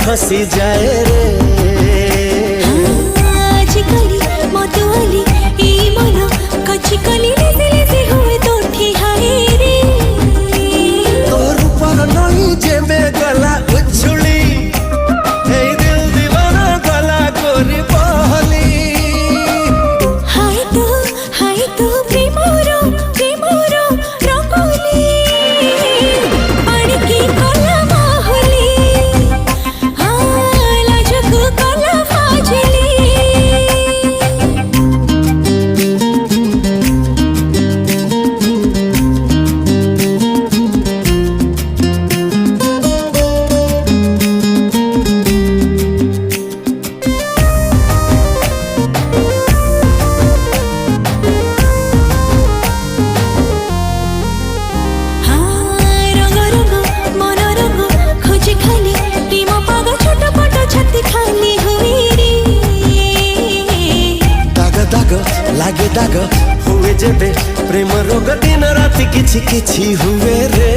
खसी जाए रे। आजिकली मतवाली ई मन कच्ची कली लेसे लेसे हुए तो ठिहाए रे। तोर ऊपर नहीं जे में गला उछुली हे दिल दीवाना गला कोरी बहली। हाय तो प्रेमरो रंगोली पानी की कला माहौली लाजको कला फाजिली। लागे दाग हुए जेबे प्रेम रोग दिन राति किछि किछि हुए रे।